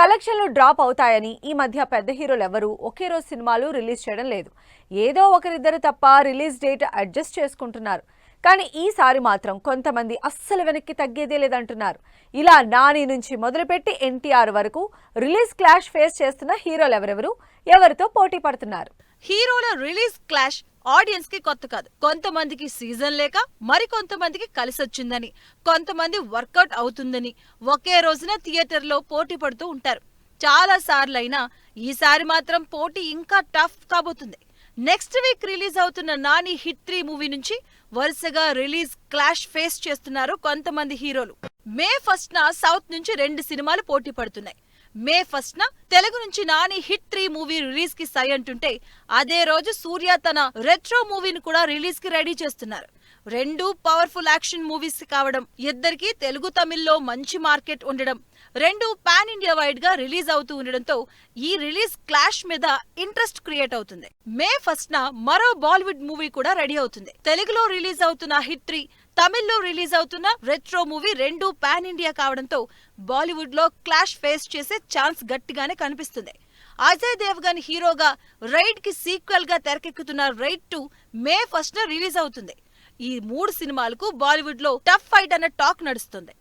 కలెక్షన్లు డ్రాప్ అవుతాయని ఈ మధ్య పెద్ద హీరోలు ఎవరు ఒకే రోజు సినిమాలు రిలీజ్ చేయడం లేదు. ఏదో ఒకరిద్దరు తప్ప రిలీజ్ డేట్ అడ్జస్ట్ చేసుకుంటున్నారు. కానీ ఈసారి మాత్రం కొంతమంది అస్సలు వెనక్కి తగ్గేదే లేదంటున్నారు. ఇలా నాని నుంచి మొదలుపెట్టి ఎన్టీఆర్ వరకు రిలీజ్ క్లాష్ ఫేస్ చేస్తున్న హీరోలు ఎవరితో పోటీ పడుతున్నారు? హీరోల రిలీజ్ క్లాష్ ఆడియన్స్ కి కొత్త కాదు. కొంతమందికి సీజన్ లేక మరికొంతమందికి కలిసొచ్చిందని, కొంతమంది వర్కౌట్ అవుతుందని ఒకే రోజున థియేటర్లో పోటీ పడుతూ ఉంటారు. చాలా సార్లైనా ఈసారి మాత్రం పోటీ ఇంకా టఫ్ కాబోతుంది. నెక్స్ట్ వీక్ రిలీజ్ అవుతున్న నాని హిట్ 3 మూవీ నుంచి వరుసగా రిలీజ్ క్లాష్ ఫేస్ చేస్తున్నారు కొంతమంది హీరోలు. మే 1న సౌత్ నుంచి 2 సినిమాలు పోటీ పడుతున్నాయి. మే 1న తెలుగు నుంచి నాని హిట్ 3 మూవీ రిలీజ్ కి సై అంటుంటే, అదే రోజు సూర్య తన రెట్రో మూవీని కూడా రిలీజ్ కి రెడీ చేస్తున్నారు. 2 పవర్ఫుల్ యాక్షన్ మూవీస్ కావడం, ఇద్దరికి తెలుగు తమిళ్లో మంచి మార్కెట్ ఉండడం, 2 పాన్ ఇండియా వైడ్ గా రిలీజ్ అవుతూ ఉండడంతో ఈ రిలీజ్ క్లాష్ మీద ఇంట్రెస్ట్ క్రియేట్ అవుతుంది. మే 1న మరో బాలీవుడ్ మూవీ కూడా రెడీ అవుతుంది. తెలుగులో రిలీజ్ అవుతున్న హిట్ 3, తమిళ్లో రిలీజ్ అవుతున్న రెట్రో మూవీ 2 పాన్ ఇండియా కావడంతో బాలీవుడ్ లో క్లాష్ ఫేస్ చేసే ఛాన్స్ గట్టిగానే కనిపిస్తుంది. అజయ్ దేవగన్ హీరోగా రైడ్ కి సీక్వెల్ గా తెరకెక్కుతున్న రైడ్ 2 మే 1న రిలీజ్ అవుతుంది. ఈ 3 సినిమాలకు బాలీవుడ్ లో టఫ్ ఫైట్ అన్న టాక్ నడుస్తుంది.